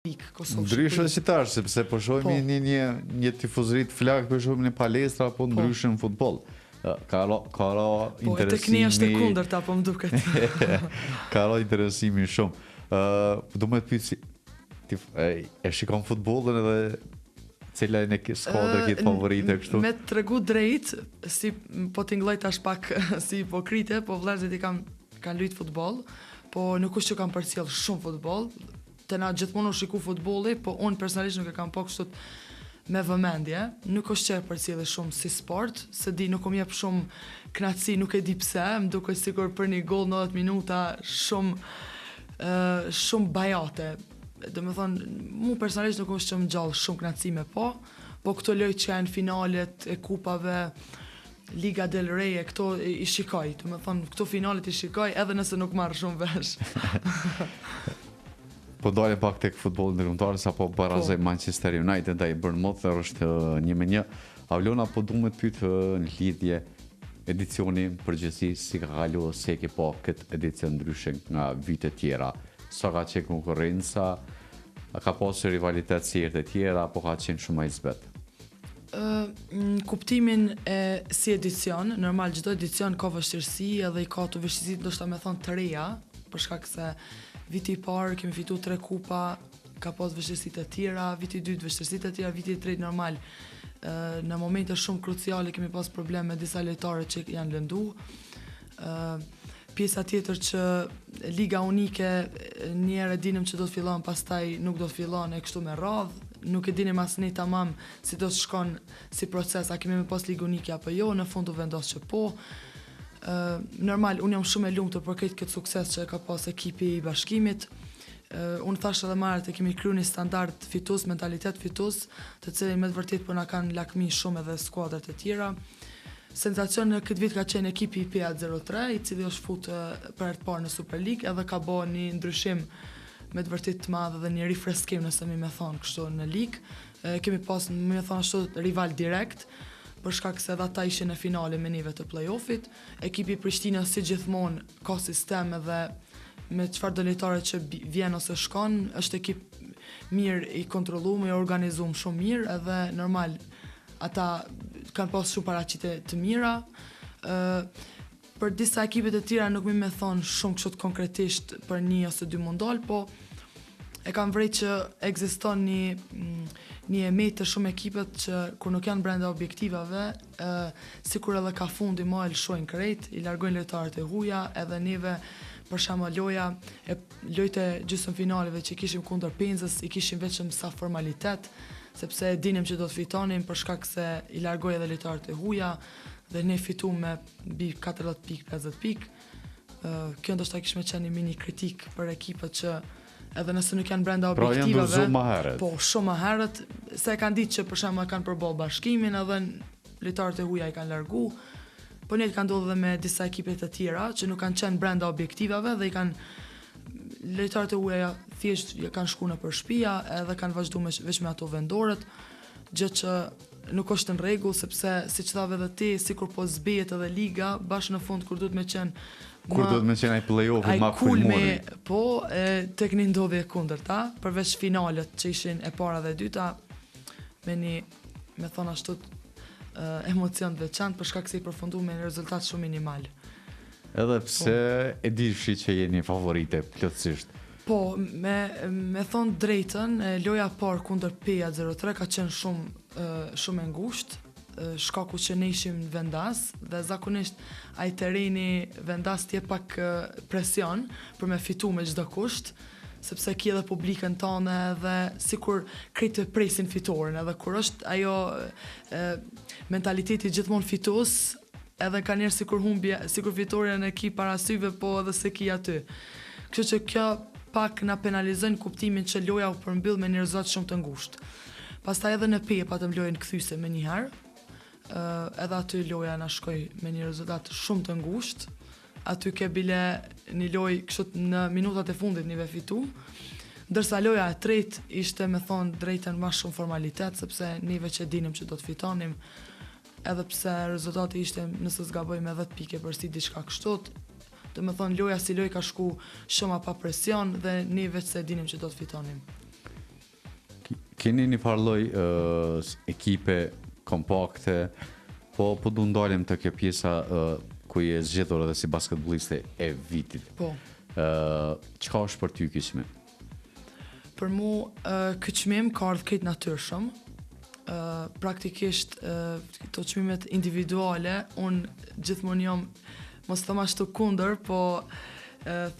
Ndryshë që tash, sepse po shohim një tifozëri të flak, po shohim në palestra, apo ndryshë në futboll. Ka interesimi... Po, e tek ne është e kundërta, po më duket. Ka interesimi shumë. Do më të pyet si e shikon futbollin edhe cila e skuadra kitë favorite kështu? Me të tregu drejt, si po t'inglloj tash pak si hipokrite, po vëllezërit i kanë luajt futboll, po nuk është që kanë përcjell shumë futboll. Të na gjithmonë u shiku futbolli, po unë personalisht nuk e kam po kështu me vëmendje. Nuk është që e përcjellë shumë si sport, se di nuk më jep shumë kënaqësi, nuk e di pse, më duket sikur për një gol 90 minuta shumë bajate. Do me thonë, mu personalisht nuk është që më gjallë shumë kënaqësi po këto lojë që janë finalet e kupave, Liga del Rey, këto i shikoj. Do me thonë, këto finalet i shikoj edhe nëse nuk marrë shumë vesh. Po dalim pak tek futbolli ndërkombëtar, sapo barazoj Manchester United ndaj Bournemouth është 1-1. Avlona, po du me të pyet në lidhje edicioni përgjithësi si ka kaluar, se ke po këtë edicion ndryshe nga vite tjera. Sa ka qenë konkurrenca, a ka pasur rivalitet si herë të tjera, apo ka qenë shumë i zbet? Në kuptimin si edicion, normal çdo edicion ka vështirësi edhe i ka të vështirësi ndoshta me thonë të reja, për shkak se viti i parë kemi fitu 3 kupa, ka pas vështirësitë të tjera, viti i dytë vështirësitë të tjera, viti i tretë normal. Në momente shumë kruciale kemi pas probleme me disa lojtarë që janë lëndu. Pjesa tjetër që Liga Unike njerë e dinim që do të fillon, pastaj nuk do të fillon e kështu me radhë. Nuk e dinim as ne tamam si do të shkon si proces, a kemi me pas Ligë Unike apo jo, në fund u vendos që po. Normal, unë jam shumë e lumtur për këtë sukses që ka pas ekipi i bashkimit. Unë thash edhe marrë të kemi kryu një standard fitus, mentalitet fitus, të cilin me të vërtet po na kanë lakmi shumë edhe skuadrat e tjera. Sensacion në këtë vit ka qenë ekipi i PA03, i cili është futur për herë të parë në Super League, edhe ka bërë një ndryshim me të vërtet të madh dhe një rifreskim nëse më thon kështu në ligë. Kemi pas më thon ashtu rival direkt, për shkak se edhe ata ishin në finale me nive të play-offit. Ekipi i Prishtinës si gjithmonë ka sistem edhe me çfarë do lojtarë që vjen ose shkon, është ekip mirë i kontrolluar, i organizuar shumë mirë, edhe normal ata kanë pas shumë paraqitje të mira. Për disa ekipet e tjera nuk më thon shumë kështu konkretisht për 1 ose 2 mundal, po e kam vrejt që ekziston një emet të shumë ekipet që kur nuk janë brenda objektivave, sikur edhe ka fundi ma e lëshojnë krejt, i largojnë lojtarët e huaja, edhe neve për shembull lojët e gjysmë finaleve që kishim kundër Penzës, i kishim vetëm sa formalitet, sepse dinim që do të fitonim për shkak se i largoj edhe lojtarët e huaja dhe ne fitum me mbi 40 pikë, 50 pikë. Kjo ndoshta kishme qenë një mini kritik për ekipet që edhe nëse nuk janë brenda objektivave. Pra janë dorëzuar më herët. Po, shumë më herët, se kanë ditë që për shembull kanë përballë bashkimin edhe lojtarët e huaja i kanë largu. Po ne kanë ndodhur edhe me disa ekipe të tjera që nuk kanë qenë brenda objektivave dhe i kanë lojtarët e huaja thjesht kanë shkuar nëpër shtëpia edhe kanë vazhduar veç me ato vendorët, gjë që nuk është në rregull sepse siç thave edhe ti, sikur po zbehet edhe liga, bash në fund kur duhet me qenë duhet me qenë ai play-offi ma kulmori. Po, tek një ndodhje kundërta, përveç finalet që ishin e para dhe e dyta, me thonë ashtu emocion të veçantë për shkak se i përfundu me një rezultat shumë minimal. Edhe pse e dishi që jeni favorite plotësisht. Po, me thonë drejtën, loja parë kundër PA03 ka qenë shumë e ngushtë, shkaku që ne ishim vendas dhe zakonisht ai terreni vendas t'jep pak presion për me fitu me çdo kusht, sepse ki edhe publikën tonë dhe sikur krejt të presin fitoren, edhe kur është ajo mentaliteti gjithmonë fitus, edhe ka njerë sikur fitoren e ki para syve, po edhe se ki aty. Kështu që kjo pak na penalizojnë kuptimin që loja u përmbyll me një rezultat shumë të ngushtë. Pastaj edhe në PE patëm lojën kthyse me një herë, edhe aty loja na shkoi me një rezultat shumë të ngushtë. Aty ke bile një lojë kështu në minutat e fundit nive fitu, ndërsa loja e tretë ishte me thonë drejtën ma shumë formalitet, sepse nive që dinim që do të fitonim, edhe pse rezultati ishte nëse zgaboj me 10 pike përsi diçka kështot, do me thonë loja si lojë ka shku shumë pa presion dhe nive që dinim që do të fitonim. Keni një farloj ekipe kompakte, po du ndalim të kjo pjesa ku je zgjedhur edhe si basketbolliste e vitit. Po. Çka është për ty ky çmim? Për mu, ky çmim ka ardhur krejt natyrshëm. Praktikisht këto çmimet individuale, unë gjithmonë jam mos them ashtu kundër, po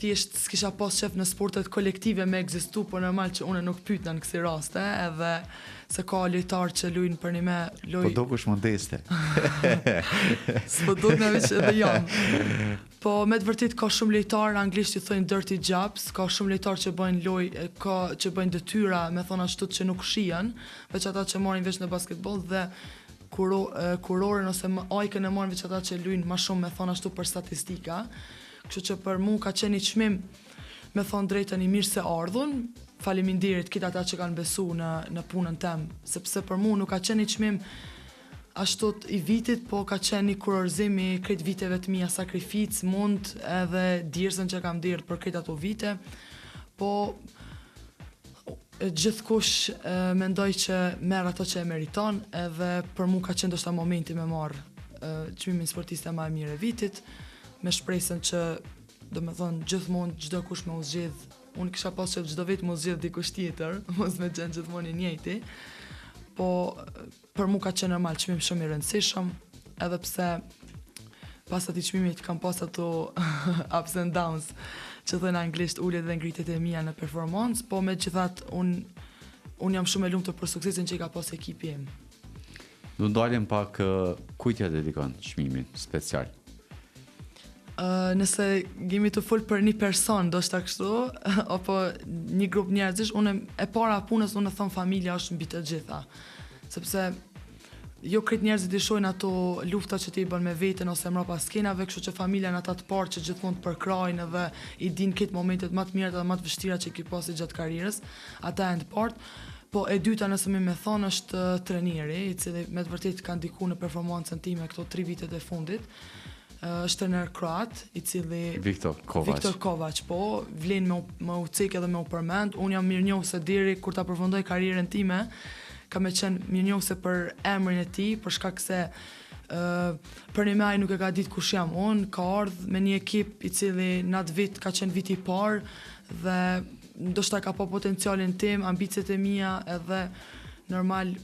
thjesht s'kisha pas qef në sportet kolektive me ekzistu, po normal që unë nuk pyetna në kësi raste, edhe se ka lojtar që luajnë për një me loj... Po do kush modeste. S'po do në veç edhe jam. Po me të vërtit ka shumë lojtar, anglisht i thojnë dirty jobs, ka shumë lojtar që bëjnë loj, që bëjnë detyra, me thonë ashtu që nuk shihen, veç ata që marrin veç në basketball dhe kurorën ose ajkën e marrin veç ata që luajnë më shumë, me thonë ashtu për statistika. Kështu që për mu ka qenë i çmim, me thonë drejtën, i mirë se ardhun, faleminderit këtë ata që kanë besu në punën tem, sepse për mu nuk ka qenë i çmim ashtot i vitit, po ka qenë i kurorëzim i këtë viteve të mia, sakrificë, mund edhe dirësën që kam dirë për këtë ato vite, po gjithkush mendoj që merr ato që e meriton, edhe për mu ka qenë ndoshta momenti me marrë çmimin sportiste më e mirë e vitit, me shpresën që, do me thonë, gjithmonë çdo kush me u zgjedh. Unë kisha pas që çdo vit me u zgjedh dikush tjetër, mos me qenë gjithmonë i njëjti. Po për mu ka qenë normal çmim shumë i rëndësishëm, edhe pse pas atij çmimit kam pas ato ups and downs, që thënë anglisht, uljet dhe ngritjet e mia në performancë, po megjithatë unë jam shumë e lumtur për suksesin që i ka pas ekipi im. Do ndalim pak kujt ja dedikon çmimin special. Nëse jemi të full për një person, do shta kështu, apo një grup njerëzish, unë e para punës, unë e thëmë familja është mbi të gjitha. Sepse jo krejt njerëzit i shojnë ato lufta që ti i bën me veten ose mrapa skenave, kështu që familja në ata të parë që gjithmonë të përkrajnë dhe i din këtë momentet më të mira dhe më të vështira që ki pasi gjatë karrierës, ata e në të partë. Po e dyta nëse me thonë është trenieri, i cili me të vërtet ka ndiku në performancën time këto 3 vitet e fundit. Është trener kroat, i cili Viktor Kovač, po, vlen me u cek edhe me u përmend. Unë jam mirënjohëse deri kur ta përfundoj karrierën time, ka me qenë mirënjohëse për emrin e tij, për shkak se për një me ai nuk e ka ditë kush jam unë, ka ardhur me një ekip i cili në atë vit ka qenë viti i parë dhe ndoshta ka pa potencialin tim, ambicet e mia, edhe normal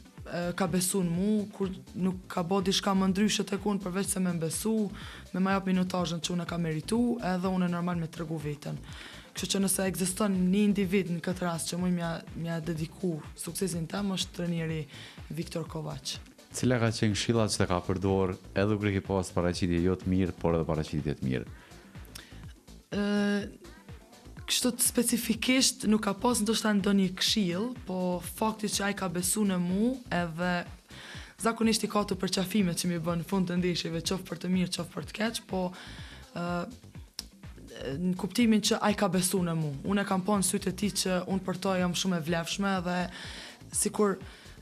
ka besu në mu, kur nuk ka bo diçka më ndryshe tek unë përveç se me mbesu, me ma jap minutazhin që unë ka meritu, edhe unë normal me tregu veten. Kështu që nëse ekziston një individ në këtë rast që mja dediku suksesin tim, është trenieri Viktor Kovač. Cila ka qenë këshillat që ka përdor edhe kur ke pas paraqitje jo të mirë, por edhe paraqitje të mirë? Kështu specifikisht nuk ka pas ndoshta ndonjë këshill, po fakti që ai ka besu në mu, edhe zakonisht i ka të përqafimet që mi bën në fund të ndeshjeve, qoftë për të mirë, qoftë për të keq, po në kuptimin që ai ka besu në mu. Unë e kam pa në sytë e tij që unë për to jam shumë e vlefshme dhe sikur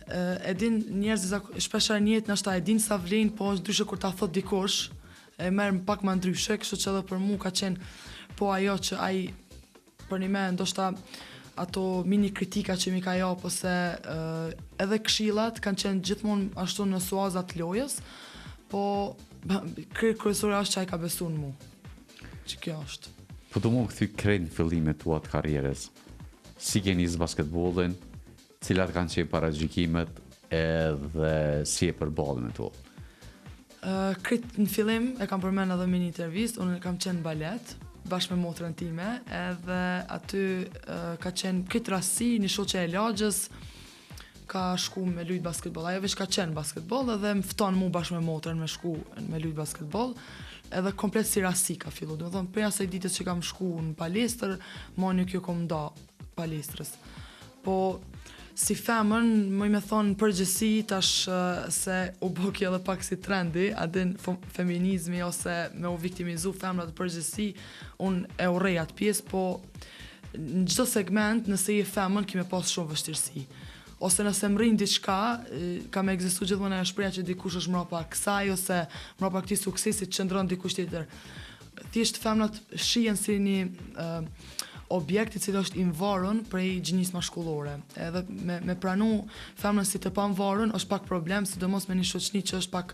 e din njerëzit shpeshherë në jetë ndoshta e din sa vlen, po ndryshe kur ta thot dikush, e merr pak më ndryshe, kështu që edhe për mu ka qenë po ajo që ai për një me ndoshta ato mini kritika që mi ka jap ose edhe këshillat kanë qenë gjithmonë ashtu në suazat lojës, po kryesore është që ai ka besu në mu. Që kjo është. Po do më këthy krejt në fillimet tua të karrierës. Si ke nisë basketbollin, cilat kanë qenë paragjykimet edhe si e përballën me to? Krejt në fillim e kam përmend edhe me një intervistë, unë kam qenë balet bashkë me motrën time, edhe aty ka qenë këtë rasti një shoqe e lagjës, ka shku me lujt basketbol, ajo veç ka qenë basketbol, edhe më fton mu bashkë me motrën me shku me lujt basketbol, edhe komplet si rasti ka fillu, do të thonë për asaj ditës që kam shku në palestër, ma një kjo kom nda palestrës. Po si femën, më me thonë përgjësi tash se u bëki edhe pak si trendi, adin feminizmi ose me u viktimizu femrat përgjësi, unë e urrej atë pjesë, po në çdo segment nëse je femën kime pas shumë vështirësi. Ose nëse më rrin diçka, ka me ekzistu gjithmonë ajo shpreha që dikush është mbrapa kësaj ose mbrapa këtij suksesi qëndron dikush tjetër. Thjesht femrat shihen si një objekti cili është i varur prej gjinjisë mashkullore. Edhe me pranu femrën si të pavarur është pak problem, sidomos me një shoqëni që është pak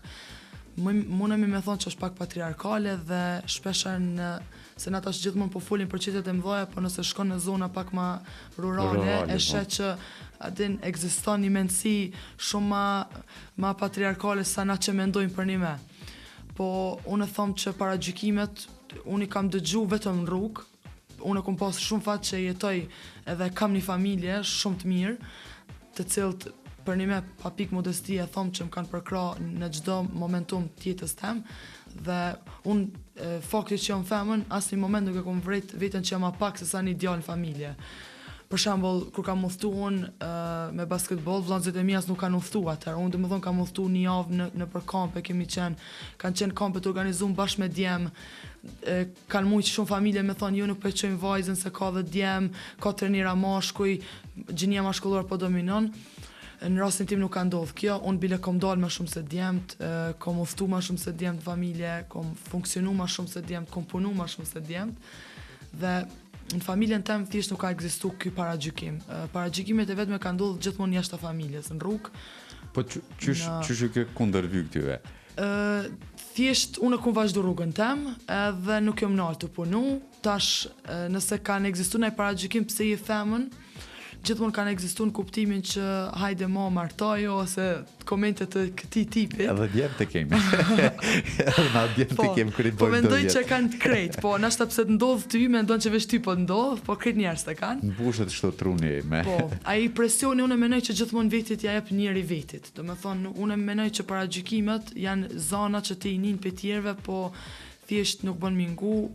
mundemi me thonë që është pak patriarkale dhe shpesher se na tash gjithmonë po folin për qytetet e mëdha, po nëse shkon në zona pak më rurale, e sheh që atin ekziston një mendësi shumë ma patriarkale sa na që mendojnë për një me. Po unë them që paragjykimet unë i kam dëgju vetëm në rrugë. Unë kam pas shumë fat që jetoj edhe kam një familje shumë të mirë, të cilët për një me pa pik modestie thom që më kanë përkra në çdo momentum të jetës tem, dhe unë fakti që jam femën, asnjë moment nuk e kam vret veten që jam më pak se sa një djalë në familje. Për shembull, kur kam udhëtu unë me basketbol, vllazët e mi as nuk kanë udhëtu atëherë. Unë domethënë kam udhëtu një javë në për kampe, kanë qenë kampe të organizuar bashkë me djem. Kanë mujt shumë familje me thonë, ju nuk pëlqejnë vajzën se ka dhe djem, ka trajnera mashkuj, gjinia mashkullore po dominon. Në rastin tim nuk ka ndodhur kjo, unë bile kom dalë më shumë se djemt, kom udhëtu më shumë se djemt familje, kom funksionu më shumë se djemt, kom punu më shumë se djemt, dhe në familjen tem thjesht nuk ka ekzistuar ky paragjykim. Paragjykimet e vetme kanë ndodhur gjithmonë jashtë familjes, në rrugë. Po çysh ke kundërvy këtyre? Thjesht unë kam vazhdu rrugën tem, edhe nuk jam nalë të punu. Tash nëse kanë ekzistuar ndaj paragjykim pse je femën, gjithmonë kanë ekzistuar në kuptimin që hajde ma martojo ose komente të këtij tipi. Edhe djemë të kemi. Edhe na djemë të kemi kur i po bëjmë mendoj që kanë krejt, po nashta pse të ndodh ty, mendon që veç ty po ndodh, po krejt njerëz të kanë. Mbushet kështu truni me. Po, ai presioni unë mendoj që gjithmonë vetit ja jep njëri vetit. Domethënë unë mendoj që paragjykimet janë zona që ti i nin për tjerëve, po thjesht nuk bën mingu.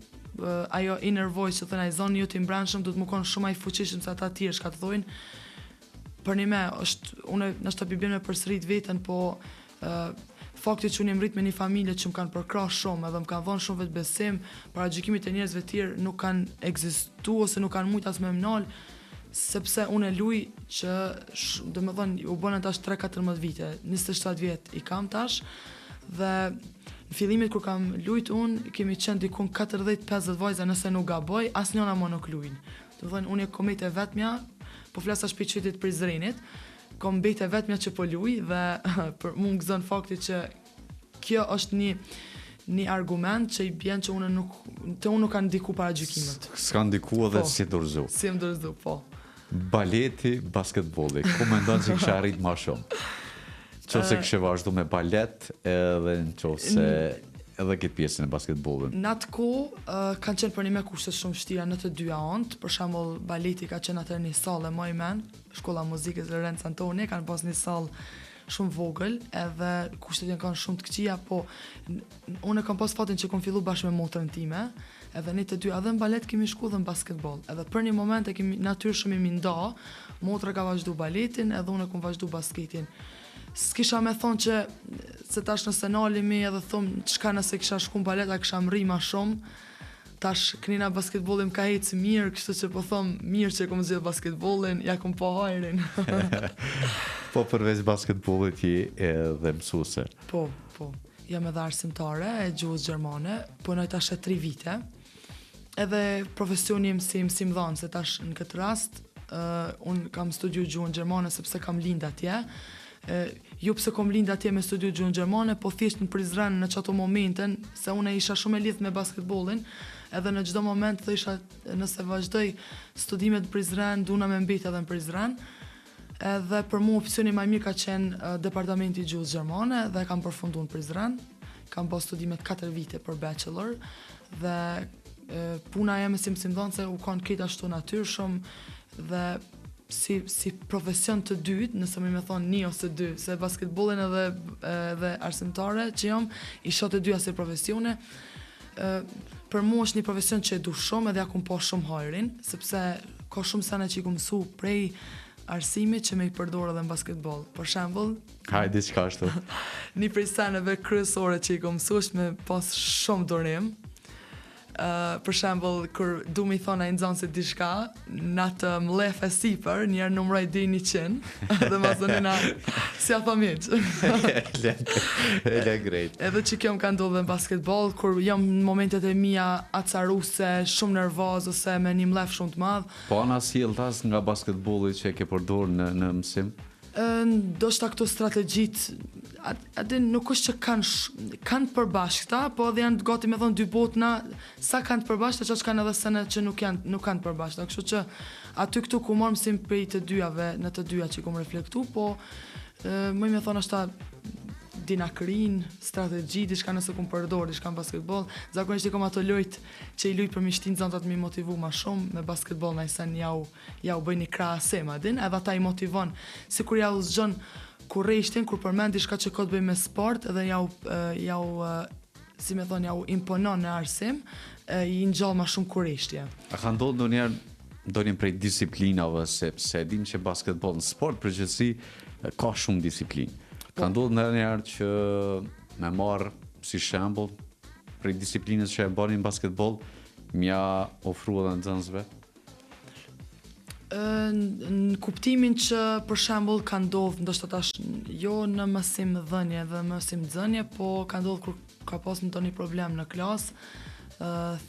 Ajo inner voice që thënë ai zoni ju të imbrandshëm do të më konë shumë ai fuqishëm se ata tjerë që të thojnë. Për një me është unë nashta bibien me përsërit veten, po fakti që unë jam rrit me një familje që më kanë përkrah shumë edhe më kanë dhënë shumë vetbesim, paragjykimet e njerëzve të tjerë nuk kanë ekzistuar ose nuk kanë mujt as më mnal, sepse unë luj që domethënë u bëna tash 3-14 vite, 27 vjet i kam tash, dhe në fillimit kur kam lujt unë, kemi qenë dikun 40-50 vajza nëse nuk gaboj, asnjëna më nuk lujnë. Do thënë unë kom e vetmja, po flas tash për qytetin Prizrenit, kom e vetmja që po luj dhe për mua gëzon fakti që kjo është një argument që i bjen që unë nuk kanë ndiku paragjykimet. S'kan ndiku edhe po, si dorzu. Si më dorzu, po. Baleti, basketbolli, ku mendon se kisha arrit më shumë? Qose kështë vazhdu me balet edhe në qose edhe këtë pjesën e basketbollit. Në atë kohë kanë qenë për një me kushtet shumë vështira në të dyja anët. Për shembull, baleti ka qenë atëherë një sallë më i men, shkolla muzikës Lorenzo Antoni, kanë pas një sallë shumë vogël, edhe kushtet janë kanë shumë të këqija, po unë kam pas fatin që kam fillu bashkë me motrën time, edhe ne të dy edhe në balet kemi shku dhe në basketbol. Edhe për një moment e kemi natyrshëm i nda, motra ka vazhdu baletin edhe unë kam vazhdu basketin. S'kisha me thonë që se tash nëse nalimi edhe thumë çka nëse kisha shku në balet a kisha mri ma shumë. Tash knina basketbolin ka hecë mirë, kështu që po thomë mirë që kom zhjetë basketbolin, ja kom po hajrin. Po përveç basketbollit je edhe mësuese. Po. Jam edhe arsimtare e gjuhës gjermane, punoj tash e 3 vite. Edhe profesioni im si mësim dhanë, se tash në këtë rast unë kam studiu gjuhën gjermane sepse kam lind atje. Jo pse kom lind atje me studiu gjuhën gjermane, po thjesht në Prizren në çato momentin, se unë isha shumë e lidhur me basketbollin, edhe në çdo moment thësha nëse vazhdoj studimet në Prizren, duna me mbet edhe në Prizren. Edhe për mua opsioni më i mirë ka qenë departamenti i gjuhës gjermane dhe kam përfunduar në Prizren. Kam bërë studimet 4 vite për bachelor dhe puna jeme si mësimdhënëse u kanë këtë ashtu natyrshëm dhe si profesion të dytë, nëse më thonë 1 ose 2, se basketbollin edhe arsimtare që jam, i shoh të dyja si profesione. Për mua është një profesion që e du shumë edhe ja kum po shumë hajrin, sepse ka shumë sene që i kum mësu prej arsimit që me i përdorë edhe në basketbol. Për shembull, hajde çka ashtu. Një prej seneve kryesore që i kum mësu është me pas shumë durim. për shembull kur du mi thonë ai nxënësit diçka, na të mlef e sipër, njerë numroj deri 100, dhe ma thoni na si a familj. Ele grejt. Edhe që kjo më ka ndodhur në basketball, kur jam në momentet e mia acaruse, shumë nervoz ose me një mlef shumë të madh. Po ana sjelltas nga basketbolli që e ke përdorur në mësim? Ndoshta këto strategjit atë nuk është që kanë përbashkëta, po edhe janë gati me thonë dy botna, sa kanë të përbashkëta, që kanë edhe sene që nuk kanë të përbashkëta. Kështu që aty këtu ku marr mësim prej të dyjave, në të dyja që kom reflektu, po më me thonë ashta dinakrin, strategji, diçka nëse kum përdor, diçka në basketball. Zakonisht i kom ato lojt që i luj për mishtin zontat mi motivu ma shumë, me basketball na i sen jau bëj një krahasim, adin, edhe ata i motivon. Sikur jau zgjon kurreshtin, kur përmend diçka që ka të bëj me sport, edhe si me thonë, jau imponon në arsim, i ngjall ma shumë kurreshtje. A ka ndodhur ndonjë prej disiplinave, se dim që basketball në sport përgjithësi ka shumë disiplinë. Ka ndodhur ndonjëherë që me marr si shembull prej disiplinës që e bënin basketball, mja ofrua dhe nxënësve? Në kuptimin që për shembull ka ndodhur ndoshta tash jo në mësim dhënie dhe mësim nxënie, po ka ndodhur kur ka pas ndonjë problem në klasë,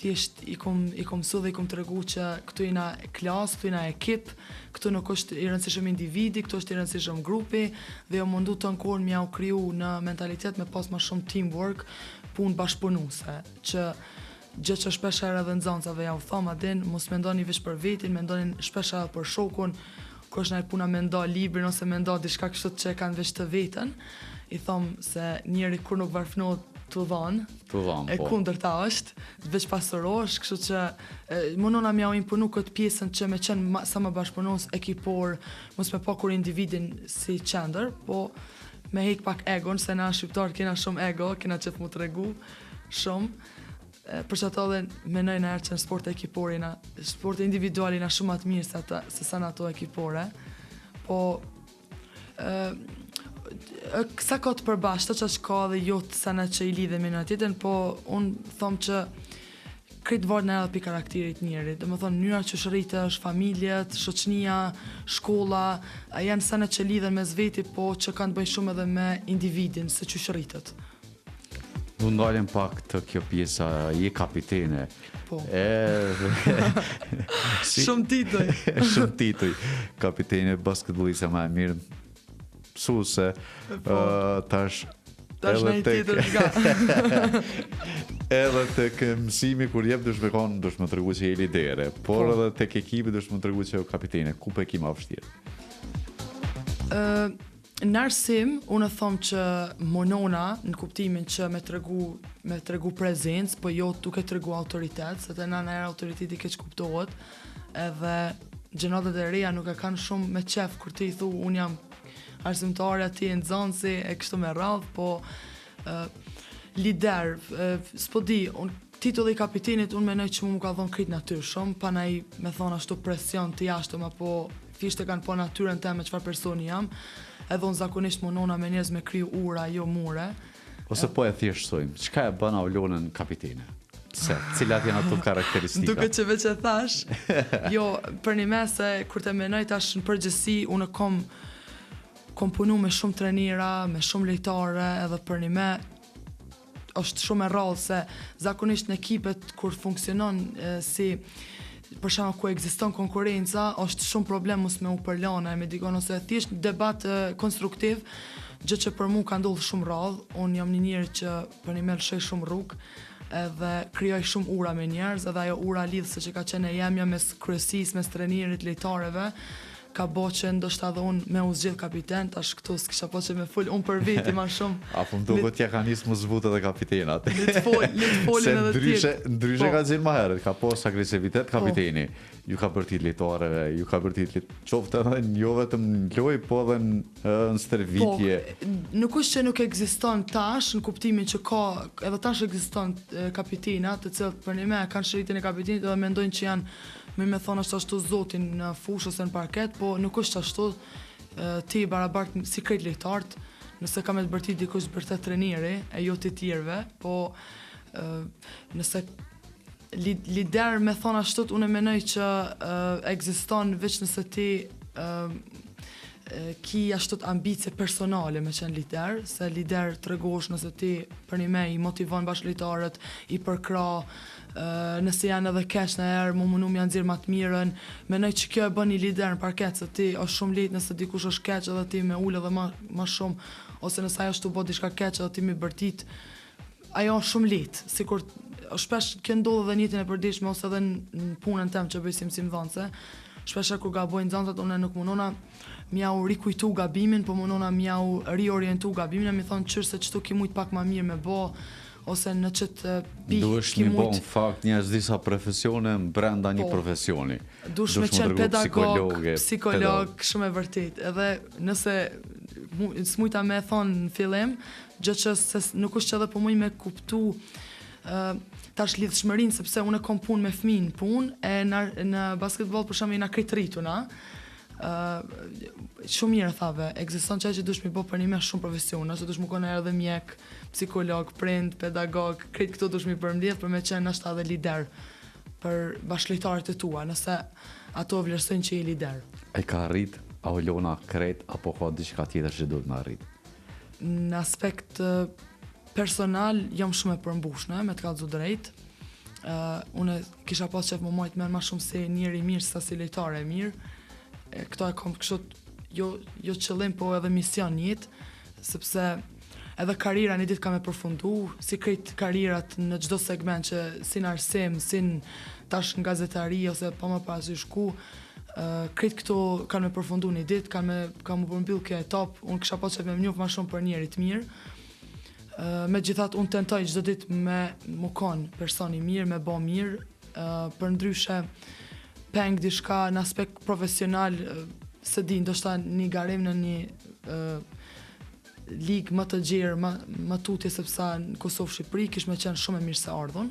thjesht i kom mësu dhe i kom tregu që këtu jena klasë, këtu jena ekip, këtu nuk është i rëndësishëm individi, këtu është i rëndësishëm grupi, dhe jo mundu të nkorë mja u kriju në mentalitet me pas ma shumë teamwork, punë bashkëpunuse, që gjë që shpesher edhe nxënësave ja u thom adin, mos mendoni veç për vetin, mendoni shpesher edhe për shokun, kur është naj puna me nda librin ose me nda diçka kështu që kanë veç të vetën, i thom se njeri kur nuk varfënohet të dhanë, e kundërta është, veç pasurosh, kështu që mënona mja u imponu këtë pjesën që me qenë sa më bashkëpunues ekipor, mos me pa kur individin si qender, po me hek pak egon, se na shqiptarë kena shumë ego, kena qëtë mu të regu shumë, për që ato dhe menoj në erë që në sport ekipori, sport individuali na shumë atë mirë se sa në ato ekipore, po sa ka të përbashkëta që është ka dhe jo të sana që i lidhe me në tjetën, po unë thom që kretë varë në edhe për karakterit njerit. Dhe më thonë, njëra që shërite është familjet, shoqënia, shkolla, janë sana që lidhen me zveti, po që kanë të bëjnë shumë edhe me individin, se që shëritet. Du ndalim pak të kjo pjesa, je kapitene. Po. Shumë tituj. Shumë tituj. Kapitene basketbolista më e mirë. Mësuese, tash në i tjetër nga. Edhe tek mësimi kur jep dush me tregu që je lidere, por edhe tek ekipi dush me tregu që je kapitene. Ku pe ki ma vështirë? Në arsim, unë thom që monona në kuptimin që me tregu prezencë, po jo duke tregu autoritet, se të në nërë autoriteti keq kuptohet, edhe gjenatet e reja nuk e kanë shumë me qef kur ti i thu unë jam arsimtare ati e nxënësi e kështu me radhë, po lider, s'po di, titulli i kapitenit unë menoj që mu ka dhonë kritë natyrë shumë, pa na i me thonë ashtu presion të jashtëm, apo thjesht e kanë po natyrën teme çfarë personi jam, edhe unë zakonisht munona me njerëz me kriju ura, jo mure. Ose po e thjeshtësojmë, çka e bën Aulonën kapitene? Cilat janë ato karakteristika? Duke që veç e thash, jo, për një mese, kur të menoj tash në përgjësi, unë kom punu me shumë trenira, me shumë lejtare, edhe për një me është shumë e rrallë se zakonisht në ekipet kur funksionon si për shkak ku ekziston konkurenca, është shumë problem mos me u përlana me dikon ose thjesht debat konstruktiv, gjë që për mua ka ndodhur shumë rrallë. Unë jam një njeri që për një me lëshoj shumë rrugë, edhe krijoj shumë ura me njerëz, edhe ajo ura lidh se që ka qenë e jemja mes kryesisë, mes trenirit, lejtareve, ka bo që ndoshta dhe unë me u zgjidh kapiten, tash këtu s'kisha po që me full unë për veti ma shumë. Apo më duket t'ja ka nisë më zbutë edhe kapitenat. Le të folin edhe tjetë. Ndryshe ka gjithë ma herët, ka pos agresivitet kapiteni. Ju ka bërtit lejtareve, ju ka bërtit qoftë edhe jo vetëm në loj, po edhe në stërvitje. Nuk është që nuk ekziston tash, në kuptimin që ka, edhe tash ekziston kapitenat, të cilët për një me kanë shëritin e kapitenit edhe mendojnë që janë me thonë është ashtu zotin në fush ose në parket, po nuk është ashtu ti barabart si krejt lejtartë, nëse ka me të bërtit dikush bërtet treniri, e jo të tjerve, po nëse lider me thonë ashtot, unë menoj që ekziston veç nëse ti ki ashtot ambicie personale me qenë lider, se lider të regosh nëse ti për një me i motivon bashkëlitarët, i përkra, nëse janë edhe keq në erë, mu mundu më janë zirë matë mirën, menoj që kjo e bën një lider në parket, se ti është shumë letë nëse dikush është keq edhe ti me ullë edhe ma shumë, ose nëse ajo është të bo diçka keq edhe ti me bërtit, ajo është shumë letë, sikur shpesh kjo ndodhë dhe njëtin e përdishme ose edhe në punën tem që bëjsim si më dhanse, shpesh kur gabojnë nxënësat unë nuk mundona mjau rikujtu gabimin, po mundona mjau riorientu gabimin, e mi thonë qërë se qëtu ki mujt pak ma mirë me bo, ose në qëtë pikë duhesh mi bo në fakt njerëz disa profesione brenda një profesioni. Duhesh me qenë pedagog, psikolog, shumë e vërtet. Edhe nëse s'mujta me thonë në fillim, gjë që nuk është që edhe po muj me kuptu tash lidhshmërinë, sepse unë kom punë me fëmijë në punë, e në basketbol për shembull na krejt rrituna. Shumë mirë thave, ekziston çaj që duhesh mi bë për një me shumë profesione, ose duhesh më konë edhe mjek, psikolog, prind, pedagog, krejt këto duhesh mi përmbledh për me qenë ashta edhe lider për bashkëlitarët e tua, nëse ato vlerësojnë që i lider. E ka arrit Aulona krejt apo ka diçka tjetër që duhet me arrit? Në aspekt personal jam shumë e përmbushme, me të kallëzu drejt. Unë kisha pas qef më majtë merë ma shumë se njëri mirë sa si lejtare e mirë. Këto e kom kështot jo qëllim, po edhe mision njët, sepse edhe karira një ditë kam e përfundu, si krejt karirat në gjdo segment që si në arsim, si në tash në gazetari, ose pa më pas i shku, krejt këto kanë me përfundu një ditë, kanë më përmbyll kjo etap, unë kisha pas qef me më njof ma shumë për njerit mirë. Me gjithat unë tentoj çdo ditë me më konë personi mirë, me bo mirë, për ndryshe peng dishka në aspekt profesional, se di, ndoshta një garim në një ligë më të gjerë, më tutje sepse në Kosovë Shqipëri kish me qenë shumë e mirë se ardhun,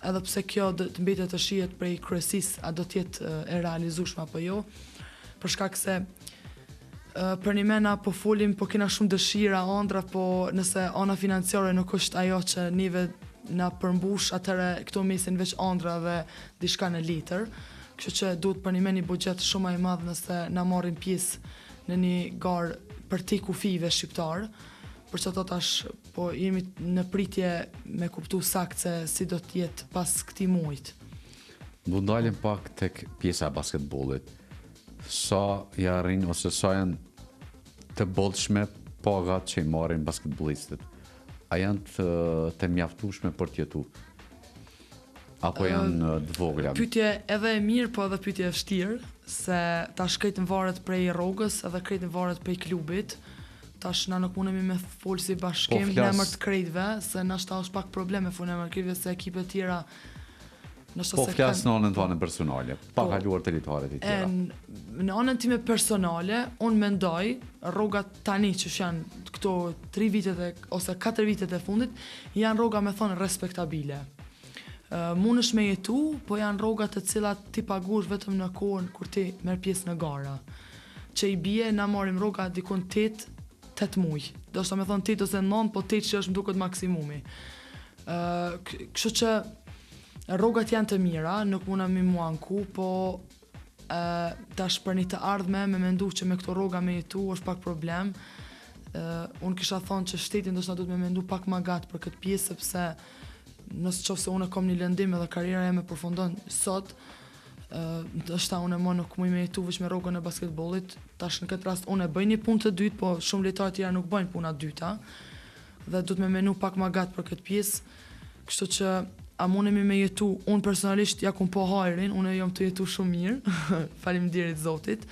edhe pse kjo të mbetet të shihet prej kryesis, a do tjetë e realizueshme apo jo, për shkak se për një mena po folim, po kena shumë dëshira, ëndra, po nëse ana financiare nuk është ajo që nive na përmbush, atëre këto mesin veç ëndra dhe diçka në litër. Kështu që duhet për një me një buxhet shumë i madh nëse na marrim pjesë në një garë për te kufive shqiptar, për që ato tash po jemi në pritje me kuptu sakt se si do t'jetë pas këtij muajit. Do ndalim pak tek pjesa e basketbollit. Sa jarrin ose sa janë të bollshme pagat që i marrin basketbollistët? A janë të mjaftueshme për të jetu? Apo janë të vogla? Pyetje edhe e mirë, po edhe pyetje e vështirë, se tash krejt varet prej rrogës edhe krejt varet prej klubit. Tash na nuk mundemi me fol si bashkim në emër të krejtve, se nashta është pak probleme fund emër të krejtve se ekipet tjera. Po flas në anën tonë personale, pa kaluar të litaret e tjera. Në anën time personale, unë mendoj rrogat tani që janë këto 3 vitet ose 4 vitet e fundit, janë rroga me thonë respektabile. Mundesh me jetu, po janë rroga të cilat ti paguash vetëm në kohën kur ti merr pjesë në gara. Që i bie na marrim rroga dikon 8 muaj. Do të me thonë 8 ose 9, po 8 që është më duket maksimumi. Kështu që rrogat janë të mira, nuk muna mi mua anku, po tash për një të ardhme me mendu që me këto rroga me jetu është pak problem. Unë kisha thonë që shteti ndoshta duhet me mendu pak ma gatë për këtë pjesë, sepse nësë qofse unë kom një lëndim edhe karriera e me përfundon sot, ndoshta unë më nuk muj me jetu veç me rrogën e basketbollit. Tash në këtë rast unë e bëj një punë të dytë, po shumë lojtarë tjera nuk bëjnë puna dyta, dhe duhet me menu pak ma gatë për këtë pjesë, kështu që a mundemi me jetu, unë personalisht ja kum po hajrin, unë jam të jetu shumë mirë, faleminderit Zotit,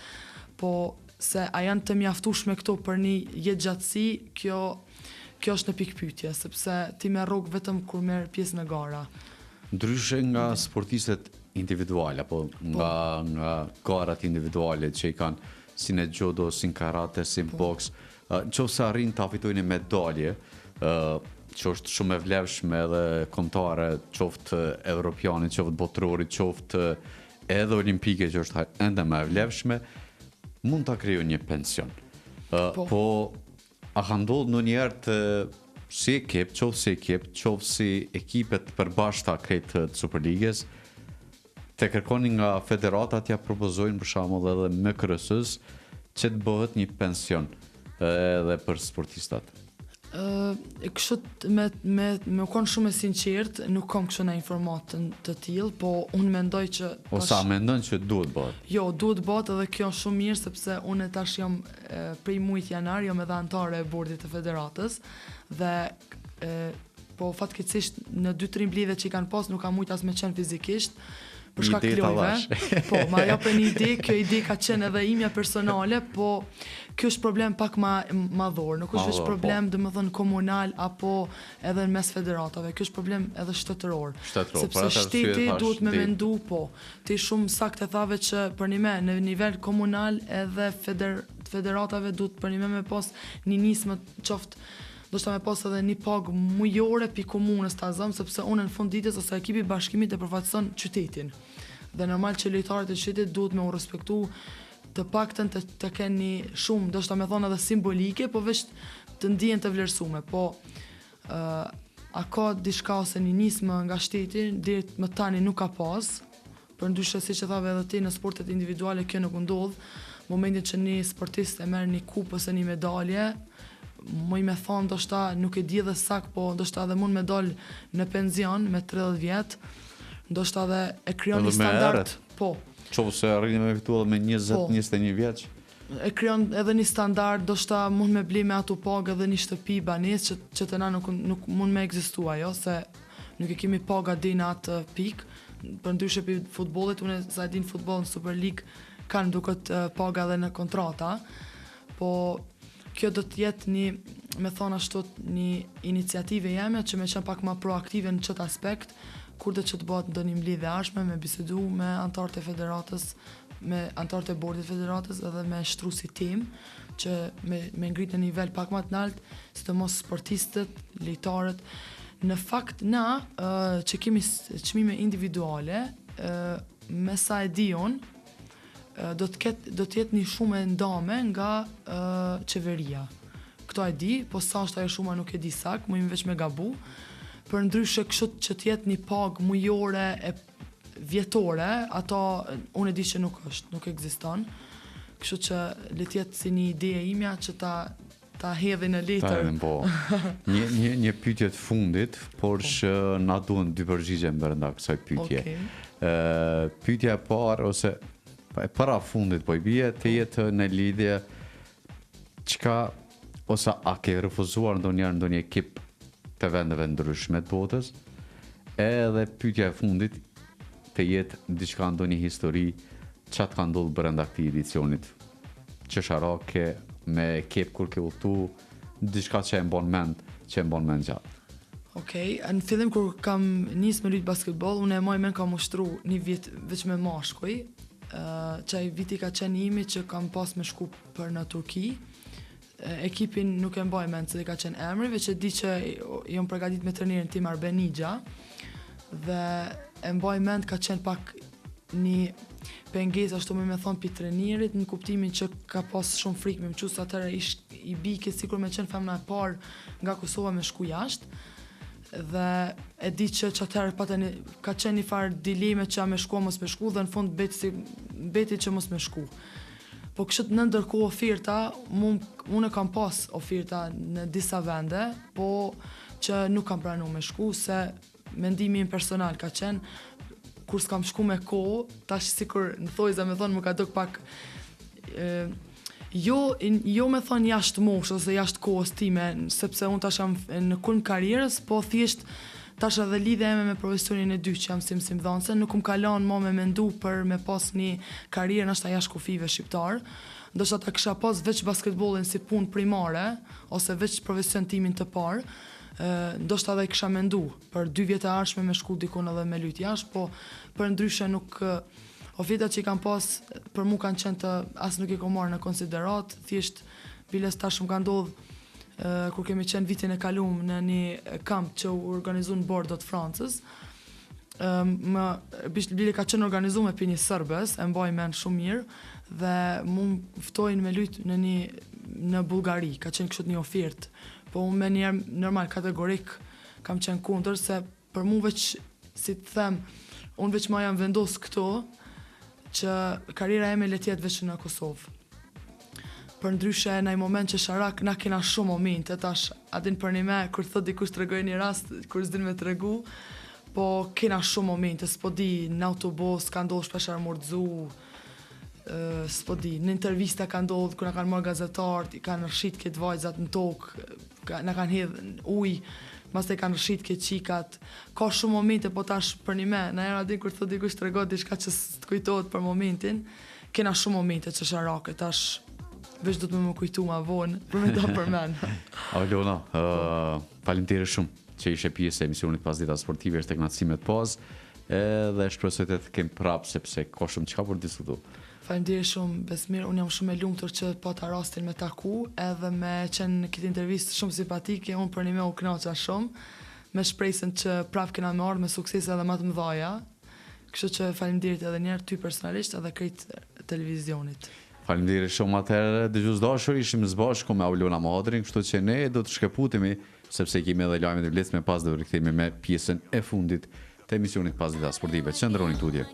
po se a janë të mjaftueshme këto për një jetë gjatësi, kjo është në pikë pyetje, sepse ti merr rrogë vetëm kur merr pjesë në gara. Ndryshe nga sportistët individuale, apo nga garat individuale që i kanë si në judo, si në karate, si në boks, nëse arrin ta fitojnë një medalje, që është shumë e vlefshme edhe kombëtare, qoftë evropiane, qoftë botërore, qoftë edhe olimpike, që është ende më e vlefshme, mund ta krijojë një pension. Po a ka ndodhur ndonjëherë të si ekip, qoftë si ekipet përbashkëta krejt të Superligës, të kërkoni nga federatat ja propozojnë për shembull edhe me KRS-s që të bëhet një pension edhe për sportistat. Kështu me qenë shumë e sinqert, nuk kam kështu në informatën të tillë, po unë mendoj që Ose a mendon që duhet bëhet? Jo, duhet bëhet edhe kjo është shumë mirë sepse unë tash jam prej muajit janar, jam edhe antare e bordit të federatës dhe po fatkeqësisht në 2-3 mbledhje që i kanë pas nuk kam mujt as me qenë fizikisht. Për shkak lojve. Po, ma japën një ide, kjo ide ka qenë edhe imja personale, po kjo është problem pak madhor, nuk është vetëm problem domethënë komunal apo edhe në mes federatave, kjo është problem edhe shtetëror. Sepse shteti duhet me mendu, po, ti shumë saktë thave që për një me në nivel komunal edhe federatave duhet për një me pas një nismë qoftë do shta me pas edhe një pagë mujore pi komunës të azëm, sepse unë në fund ditës ose ekipi bashkimit e përfaqëson qytetin. Dhe normal që lojtarët e qytetit duhet me u respektu të paktën të keni shumë, do shta me thonë edhe simbolike, po veç të ndihen të vlerësume. Po, a ka diçka ose një nismë nga shteti, direkt më tani nuk ka pas, për ndryshe si që thave edhe ti në sportet individuale kjo nuk ndodh, momentin që një sportist e merr një kupë ose një medalje, më me thonë do shta nuk e di dhe sak, po do shta dhe mund me dal në penzion me 30 vjet, do shta dhe e kryon një standard. Po. Qovë se arrini me fitu edhe me 20-21 vjeç. E kryon edhe një standard, do shta mund me bli me ato pagë edhe një shtëpi banes që të na nuk mund me egzistua, jo, se nuk e kemi paga dhe në atë pik, për ndryshe për futbolit, unë sa e din futbol në Super League kanë duket paga dhe në kontrata, po kjo do të jetë një, me thonë ashtu, një iniciative jeme që me qenë pak ma proaktive në qëtë aspekt, kur dhe që të bëhet ndonjë mbledhje ashme, me bisedu me antarët e federatës, me antarët e bordit federatës edhe me shtru si tim, që me ngrit në nivel pak ma të nalt, si të mos sportistët, lejtarët. Në fakt, na, që kemi çmime individuale, me sa e dion, do të jetë një shumë e ndame nga qeveria. Këto e di, po sa është ajo shuma nuk e di sak, më imi veç me gabu, për ndryshe kështu që të jetë një pagë mujore e vjetore, ato unë e di që nuk ekziston, kështu që le të jetë si një ide e imja që ta hedhi në letër. Po. Një pyetje të fundit, por që na duhen dy përgjigje brenda kësaj pyetje. Okay. Pyetja e parë ose para fundit po i bie të jetë në lidhje çka ose a ke refuzuar ndonjë ekip të vendeve ndryshme të botës, edhe pyetja e fundit të jetë diçka ndonjë histori çat ka ndodhur brenda këtij edicionit. Çesharake me ekip kur ke udhtu diçka që e mbon mend gjatë. Okej, në fillim kur kam nisë me luajt basketball, unë e moj men kam ushtru një vit veç me mashkuj, qaj viti ka qenë imi që kam pas me shku për në Turki. Ekipin nuk e mbaj mend se ka qenë emri, veç e di që jom përgatit me trenirin tim Arbenigja dhe e mbaj mend ka qenë pak një pengesë ashtu me thonë pi trenirit në kuptimin që ka pas shumë frikë me më qusë atëre i bike sikur me qenë femna e parë nga Kosova me shku jashtë dhe e di që atëherë ka qenë një farë dileme që a me shku a mos me shku dhe në fund beti që mos me shku. Po kështu në ndërkohë oferta, unë kam pas oferta në disa vende, po që nuk kam pranu me shku, se mendimi im personal ka qenë kur s'kam shku me kohë, tash sikur në thojza me thonë më ka duk pak jo me thonë jashtë moshë ose jashtë kohës time, sepse unë tash jam në kulm karrierës, po thjesht tash edhe lidhja eme me profesionin e dy që jam si mësimdhënëse, nuk më kalon më me mendu për me pas një karrierë nështë jashtë kufive shqiptar, ndoshta ta kisha pas veç basketballin si punë primare ose veç profesion timin të parë, ndoshta edhe kisha mendu për 2 vjet e ardhshme me shku dikun edhe me lujt jashtë, po për ndryshe nuk ofertat që i kam pas për mu kanë qenë të as nuk i kom marrë në konsiderat, thjesht biles tash më ka ndodh kur kemi qenë vitin e kalum në një kamp që u organizu në Bordeaux të Francës. Bile ka qenë organizu me për një sërbes, e mbaj men shumë mirë, dhe mu ftojnë me lujt në Bullgari, ka qenë kështu një ofertë po unë me njerë normal kategorik kam qenë kundër, se për mu veç, si të them, unë veç ma jam vendos këto, që karriera eme le tjetë veç në Kosovë. Për ndryshe, në i moment që sharak, na kena shumë momente, tash, adin për një me, kur thot dikush të regoj një rast, kur s'din me të regu, po kena shumë momente, s'po di, në autobus, ka ndodhë shpeshar mordzu, s'po di, në intervista ka ndodhë, kur na kanë marrë gazetarët, i kanë rëshit këtë vajzat në tokë, na kanë hedhë uj, mas të kanë rëshit këtë qikat, ka shumë momente, po tash për një me, në era din kur thot dikush të regoj diçka që s'të kujtohet për momentin, kena shumë momente që sharake, tash, veç do të më kujtu ma vonë, për me da për men. Aulona, faleminderit shumë që ishe pjesë e emisionit Pas Dita Sportive, është tek nacimet pas, edhe shpresoj të kem prapë, sepse ka shumë çka për diskutu. Faleminderit shumë, Besmir, unë jam shumë e lumtur që pata rastin me taku, edhe me qenë në këtë intervistë shumë simpatike, unë për një me u kënaqa shumë, me shpresën që prapë kena me ardhë me sukses edhe më të mëdhaja, kështu që faleminderit edhe njerë ty personalisht edhe krejt televizionit. Faleminderit shumë atëherë, dëgjues dashur, ishim së bashku me Aulona Modrin, kështu që ne do të shkëputemi, sepse kemi edhe lajmet e vlefshme, pas do rikthehemi me pjesën e fundit të emisionit Pas Dita Sportive. Qëndroni tutje.